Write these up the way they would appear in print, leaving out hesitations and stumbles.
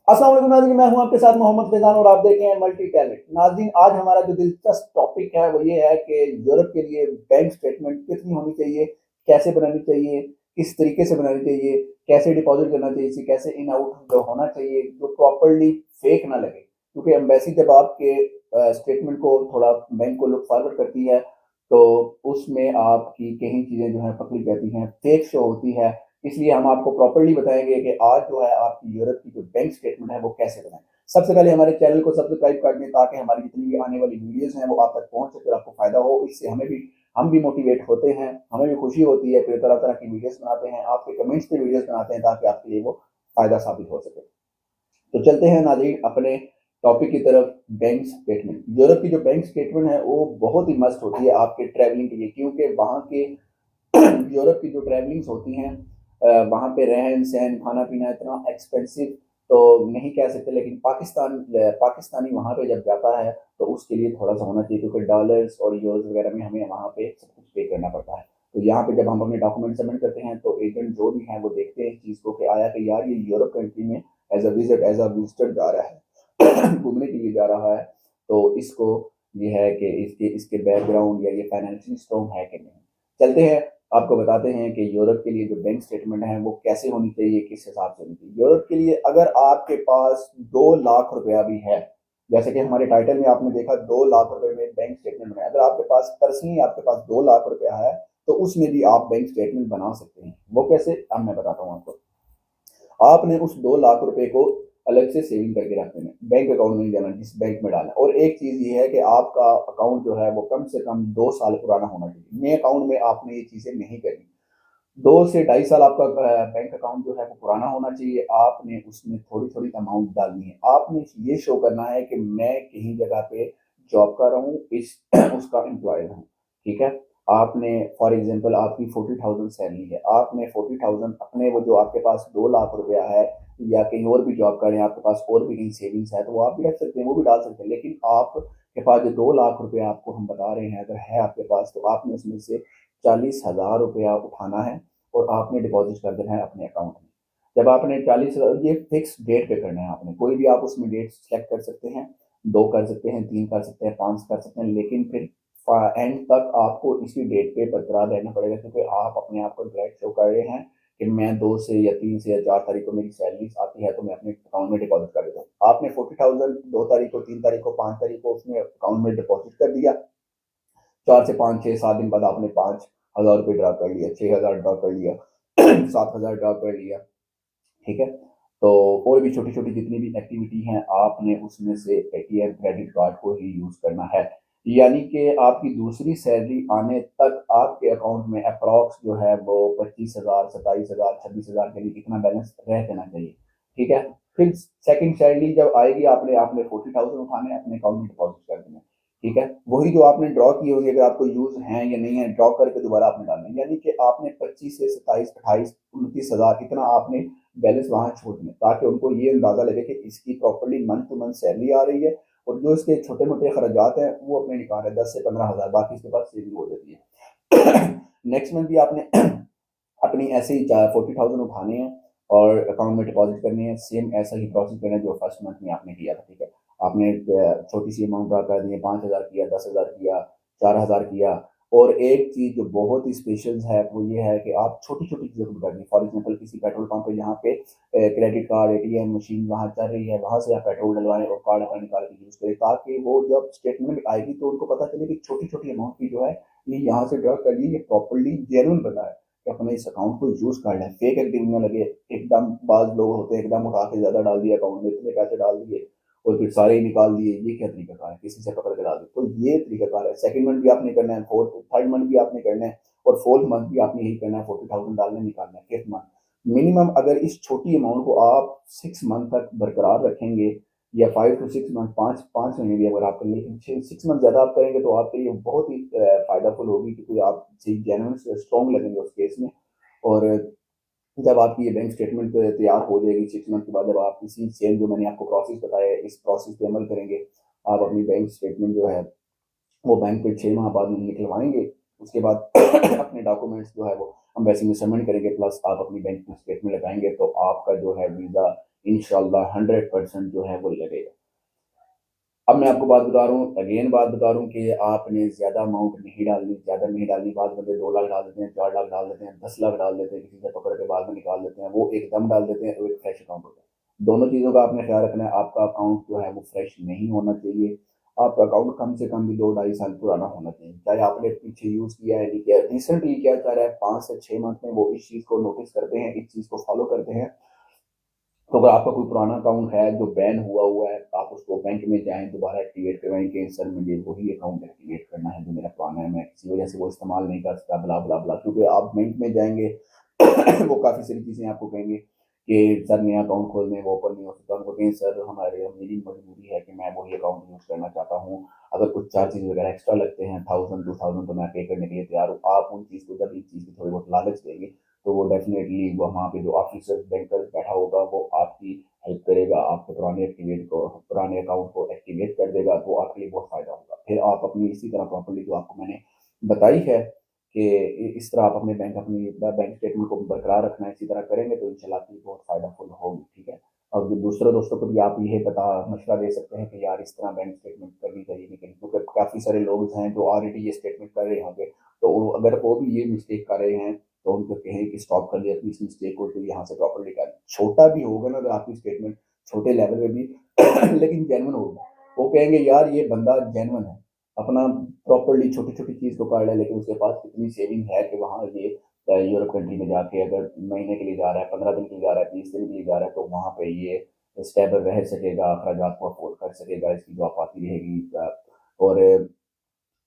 अस्सलाम वालेकुम नाज़रीन, मैं हूं आपके साथ मोहम्मद फैजान और आप देख रहे हैं मल्टी टैलेंट। नाज़रीन, आज हमारा जो दिलचस्प टॉपिक है वो ये है कि यूरोप के लिए बैंक स्टेटमेंट कितनी होनी चाहिए, कैसे बनानी चाहिए, किस तरीके से बनानी चाहिए, कैसे डिपॉजिट करना चाहिए, इसे कैसे इन आउट जो होना चाहिए जो प्रॉपरली फेक ना लगे। क्योंकि एम्बेसी जब आपके स्टेटमेंट को थोड़ा बैंक को लुक फॉरवर्ड करती है तो उसमें आपकी कई चीज़ें जो है पकड़ी जाती हैं, फेक शो होती है। इसलिए हम आपको प्रॉपर्ली बताएंगे कि आज जो है आपकी यूरोप की जो बैंक स्टेटमेंट है वो कैसे बनाएं। सबसे पहले हमारे चैनल को सब्सक्राइब कर दें ताकि हमारी जितनी भी आने वाली वीडियोस हैं वो आप तक पहुंच सके और आपको फायदा हो। इससे हम भी मोटिवेट होते हैं, हमें भी खुशी होती है, फिर तरह तरह की वीडियोस बनाते हैं, आपके कमेंट्स पे वीडियोस बनाते हैं ताकि आपके लिए वो फायदा साबित हो सके। तो चलते हैं नाज़रीन अपने टॉपिक की तरफ। बैंक स्टेटमेंट, यूरोप की जो बैंक स्टेटमेंट है वो बहुत ही मस्त होती है आपके ट्रैवलिंग के लिए, क्योंकि वहाँ के यूरोप की जो ट्रैवलिंग्स होती हैं वहाँ पे रहन सहन खाना पीना इतना एक्सपेंसिव तो नहीं कह सकते, लेकिन पाकिस्तानी वहाँ पे जब जाता है तो उसके लिए थोड़ा सा होना चाहिए, क्योंकि डॉलर्स और यूरोस वगैरह में हमें वहाँ पे सब कुछ पे करना पड़ता है। तो यहाँ पे जब हम अपने डॉक्यूमेंट सबमिट करते हैं तो एजेंट जो भी है वो देखते हैं इस चीज़ को कि आया कि यार ये यूरोप कंट्री में एज अ विजिटर जा रहा है घूमने के लिए जा रहा है, तो इसको ये है कि इसके इसके बैकग्राउंड या ये फाइनेंशियली स्ट्रॉन्ग है कि नहीं। चलते हैं, आपको बताते हैं कि यूरोप के लिए जो बैंक स्टेटमेंट है वो कैसे होनी चाहिए, किस हिसाब से होनी चाहिए। यूरोप के लिए अगर आपके पास 2 लाख रुपया भी है, जैसे कि हमारे टाइटल में आपने देखा 2 लाख रुपए में बैंक स्टेटमेंट बनाया, अगर आपके पास पर्सनली आपके पास 2 लाख रुपया है तो उसमें भी आप बैंक स्टेटमेंट बना सकते हैं। वो कैसे, अब मैं बताता हूँ आपको। आपने उस 2 लाख रुपए को अलग से सेविंग करके रख देना, बैंक अकाउंट में नहीं जाना, जिस बैंक में डालना। और एक चीज ये है कि आपका अकाउंट जो है वो कम से कम 2 साल पुराना होना चाहिए। नए अकाउंट में आपने ये चीजें नहीं करनी। 2 से ढाई साल आपका बैंक अकाउंट जो है वो पुराना होना चाहिए। आपने उसमें थोड़ी थोड़ी अमाउंट डालनी है। आपने ये शो करना है कि मैं कहीं जगह पे जॉब कर रहा हूँ, इस उसका एम्प्लॉय हूँ, ठीक है। आपने फॉर एग्जांपल आपकी 40,000 सैलरी है, आपने 40,000 अपने वो जो आपके पास 2 लाख रुपया है या कहीं और भी जॉब कर रहे हैं, आपके पास और भी कहीं सेविंग्स है तो वो आप भी रख सकते हैं, वो भी डाल सकते हैं। लेकिन आपके पास जो 2 लाख रुपया आपको हम बता रहे हैं अगर है आपके पास, तो आपने उसमें से 40,000 रुपया उठाना है और आपने डिपॉजिट कर देना है अपने अकाउंट में। जब आपने 40,000, ये फिक्स डेट पे करना है आपने, कोई भी आप उसमें डेट सेलेक्ट कर सकते हैं, 2 कर सकते हैं, 3 कर सकते हैं, 5 कर सकते हैं, लेकिन फिर एंड तक आपको इसी डेट पे बरकरार रहना पड़ेगा, क्योंकि आप अपने आप को डायरेक्ट शो कर रहे हैं कि मैं 2 से या 3 से या 4 तारीख को मेरी सैलरी आती है तो मैं अपने अकाउंट में डिपॉजिट कर देता हूँ। आपने 40,000 2 तारीख को, 3 तारीख को, 5 तारीख को उसमें अकाउंट में डिपॉजिट कर दिया। 4 से 5 6 7 दिन बाद आपने 5,000 रुपये ड्रा कर लिया, 6,000 ड्रा कर लिया, 7,000 ड्रा कर लिया, ठीक है। तो और भी छोटी छोटी जितनी भी एक्टिविटी हैं आपने उसमें से एटीएम क्रेडिट कार्ड को ही यूज करना है। यानी कि आपकी दूसरी सैलरी आने तक आपके अकाउंट में अप्रॉक्स जो है वो 25,000 27,000 26,000 के लिए इतना बैलेंस रह देना चाहिए, ठीक है। फिर सेकंड सैलरी जब आएगी आपने आपने 40,000 उठाने अपने अकाउंट में डिपॉजिट कर देना, ठीक है। वही जो आपने ड्रॉ किए होंगे, अगर आपको यूज है या नहीं है, ड्रॉ करके दोबारा आपने डालना, यानी कि आपने 25 से 27 28 29,000 इतना आपने बैलेंस वहां छोड़ दें ताकि उनको ये अंदाजा लगे कि इसकी properly month to month salary आ रही है और जो इसके छोटे मोटे खर्चात हैं वो अपने निकाल रहे हैं, 10 से 15 हज़ार, बाकी इसके पास सेविंग हो जाती है। नेक्स्ट मंथ भी आपने अपनी ऐसे ही 40,000 उठाने हैं और अकाउंट में डिपॉजिट करनी है। सेम ऐसा ही प्रोसेस करना है जो फर्स्ट मंथ में आपने किया था, ठीक है। आपने छोटी सी अमाउंट ड्रा कर दी है, 5,000 किया, 10,000 किया, 4,000 किया। और एक चीज जो बहुत ही स्पेशल है वो ये है कि आप छोटी छोटी चीजों को करनी। फॉर एग्जांपल किसी पेट्रोल पंप पे जहाँ पे क्रेडिट कार्ड एटीएम मशीन वहां चल रही है, वहां से आप पेट्रोल डलवाएं और कार्ड अपना निकाल के यूज करें, ताकि वो जब स्टेटमेंट आएगी तो उनको पता चले कि छोटी छोटी अमाउंट की जो है ये यहाँ से ड्रा कर ली, ये प्रॉपरली जेन्युइन बना है कि अपने इस अकाउंट को यूज कर लें, फेक एक्टिविटी में लगे। एकदम बाज लोग होते हैं एकदम उठा के ज्यादा डाल दिया अकाउंट में, इतने पैसे डाल दिए और फिर सारे ही निकाल दिए, ये क्या तरीका कार है, किसी से पकड़ के डाल दिए। तो ये तरीका कार है। सेकंड मंथ भी आपने करना है, फोर्थ थर्ड मंथ भी आपने करना है और फोर्थ मंथ भी आपने यही करना है, 40,000 डालने निकालना है। फिफ्थ मंथ मिनिमम अगर इस छोटी अमाउंट को आप 6 मंथ तक बरकरार रखेंगे या 5 to 6 मंथ, 5 5 महीने भी अगर आप करेंगे, लेकिन 6 मंथ ज्यादा आप करेंगे तो आपके लिए बहुत ही फायदाफुल होगी, क्योंकि आप जेन्युइन स्ट्रॉन्ग लगेंगे उस केस में। और जब आपकी ये बैंक स्टेटमेंट तैयार हो जाएगी 6 मंथ के बाद, जब आप इसी सेम जो मैंने आपको प्रोसेस बताया है इस प्रोसेस पे अमल करेंगे, आप अपनी बैंक स्टेटमेंट जो है वो बैंक पे 6 माह बाद में निकलवाएंगे। उसके बाद अपने डॉक्यूमेंट्स जो है वो एम्बेसी में सबमिट करेंगे, प्लस आप अपनी बैंक स्टेटमेंट लगाएंगे तो आपका जो है वीज़ा इंशाल्लाह 100% जो है वो लगेगा। अब मैं आपको बात बता रहा हूँ, अगेन बात बता रहा हूँ कि आपने ज़्यादा अमाउंट नहीं डालनी, ज़्यादा नहीं डालनी। बाद बंदे 2 लाख डाल देते हैं, 4 लाख डाल देते हैं, 10 लाख डाल देते हैं, किसी से पकड़ के बाद में निकाल देते हैं, वो एकदम डाल देते हैं, वो एक फ्रेश अकाउंट होता है। दोनों चीज़ों का आपने ख्याल रखना है, आपका अकाउंट जो है वो फ्रेश नहीं होना चाहिए। आपका अकाउंट कम से कम भी 2 ढाई साल पुराना होना चाहिए, चाहे आपने पीछे यूज़ किया है, नहीं किया, रिसेंटली किया, चाहे 5 से 6 मंथ में वो इस चीज़ को नोटिस करते हैं, इस चीज़ को फॉलो करते हैं। तो अगर आपका कोई पुराना अकाउंट है जो बैन हुआ है, आप उसको बैंक में जाएँ, दोबारा एक्टिवेट करवाएँ कि सर मुझे वही अकाउंट एक्टिवेट करना है जो मेरा पुराना है, मैं किसी वजह से वो इस्तेमाल नहीं कर सकता, ब्ला, ब्ला, ब्ला। क्योंकि आप बैंक में जाएँगे वो काफ़ी सारी चीज़ें आपको कहेंगे कि सर नया अकाउंट खोल दें, वो ओपन नहीं हो सकता। उनको कहें सर मेरी मजबूरी है कि मैं वही अकाउंट यूज़ करना चाहता हूँ। अगर कुछ चार्जेज़ वगैरह एक्स्ट्रा लगते हैं 1000 2000 तो मैं पे करने के लिए तैयार हूँ। आप उन चीज़ को जब इस चीज़ की थोड़ी बहुत लालच देंगे, तो वो डेफ़िनेटली वहाँ पे जो ऑफ़िसर बैंकर बैठा होगा वो आपकी हेल्प करेगा, आपके पुराने अकाउंट को एक्टिवेट कर देगा, तो आपके लिए बहुत फ़ायदा होगा। फिर आप अपनी इसी तरह प्रॉपर्ली जो आपको मैंने बताई है कि इस तरह आप अपनी बैंक स्टेटमेंट को बरकरार रखना है, इसी तरह करेंगे तो इंशाल्लाह आपके लिए बहुत फ़ायदाफुल होगी, ठीक है? और जो दूसरे दोस्तों को भी आप ये मशवरा दे सकते हैं कि यार इस तरह बैंक स्टेटमेंट करनी चाहिए, नहीं करनी, क्योंकि काफ़ी सारे लोग हैं जो ऑलरेडी ये स्टेटमेंट कर रहे होंगे, तो अगर वो भी ये मिस्टेक कर रहे हैं, तो उनको कहें कि स्टॉप कर लिया अपनी इस मिस्टेक को, तो यहाँ से प्रॉपर्ली कर। छोटा भी होगा ना अगर आपकी स्टेटमेंट, छोटे लेवल पे भी लेकिन जेन्युइन होगा। वो कहेंगे यार ये बंदा जेन्युइन है, अपना प्रॉपर्ली छोटी-छोटी चीज़ को कर रहा है, लेकिन उसके पास इतनी सेविंग है कि वहाँ ये यूरोप कंट्री में जाके अगर महीने के लिए जा रहा है, 15 दिन के लिए जा रहा है, 20 दिन के लिए जा रहा है, तो वहाँ पे ये स्टेबल रह सकेगा, अखराजात को अफ़ोर्ड कर सकेगा, इसकी जॉब आती रहेगी। और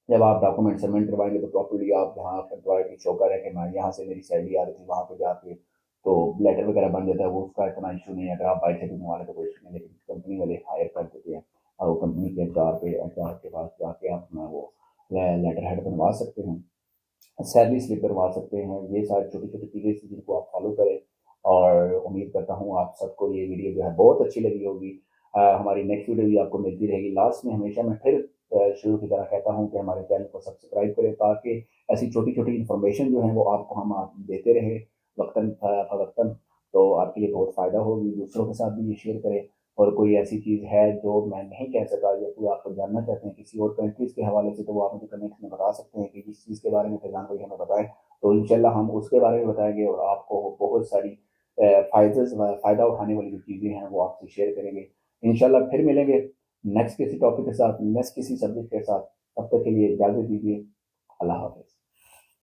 जब आप डॉक्यूमेंट सबमिट करवाएँगे तो प्रॉपर्ली आप जहाँ आपका एम्प्लॉयर की शो करें कि मैं यहाँ से मेरी सैलरी आ रही थी, वहाँ पे जाके तो लेटर वगैरह बन जाता है, वो उसका इतना इश्यू नहीं है। अगर आप बाई से बनवा लें तो कोई इश्यू नहीं, लेकिन कंपनी वाले हायर कर देते हैं और वो कंपनी के एचआर के पास जाके आप अपना वो लेटर हेड बनवा सकते हैं, सैलरी स्लिप बनवा सकते हैं। ये सारी छोटी-छोटी चीज़ें थी जिनको आप फॉलो करें, और उम्मीद करता हूँ आप सबको ये वीडियो जो है बहुत अच्छी लगी होगी। हमारी नेक्स्ट वीडियो भी आपको मिलती रहेगी। लास्ट में हमेशा मैं फिर शुरू की तरह कहता हूँ कि हमारे चैनल को सब्सक्राइब करें, ताकि ऐसी छोटी-छोटी इन्फॉर्मेशन जो है वो आपको हम आप देते रहें वक़्तन फ़वक़्तन, तो आपके लिए बहुत फ़ायदा होगी। दूसरों के साथ भी ये शेयर करें, और कोई ऐसी चीज़ है जो मैं नहीं कह सका या कोई आपको जानना चाहते हैं किसी और कंट्रीज़ के हवाले से, तो वो आप मुझे कमेंट्स में बता सकते हैं कि इस चीज़ के बारे में फैज़ान भाई हमें बताएँ। तो इंशाल्लाह हम उसके बारे में बताएँगे, और आपको बहुत सारी फ़ायदा उठाने वाली जो चीज़ें हैं वो आपसे शेयर करेंगे। इंशाल्लाह फिर मिलेंगे नेक्स्ट किसी टॉपिक के साथ, नेक्स्ट किसी सब्जेक्ट के साथ। तब तक के लिए इजाज़त दीजिए। अल्लाह हाफ़िज़।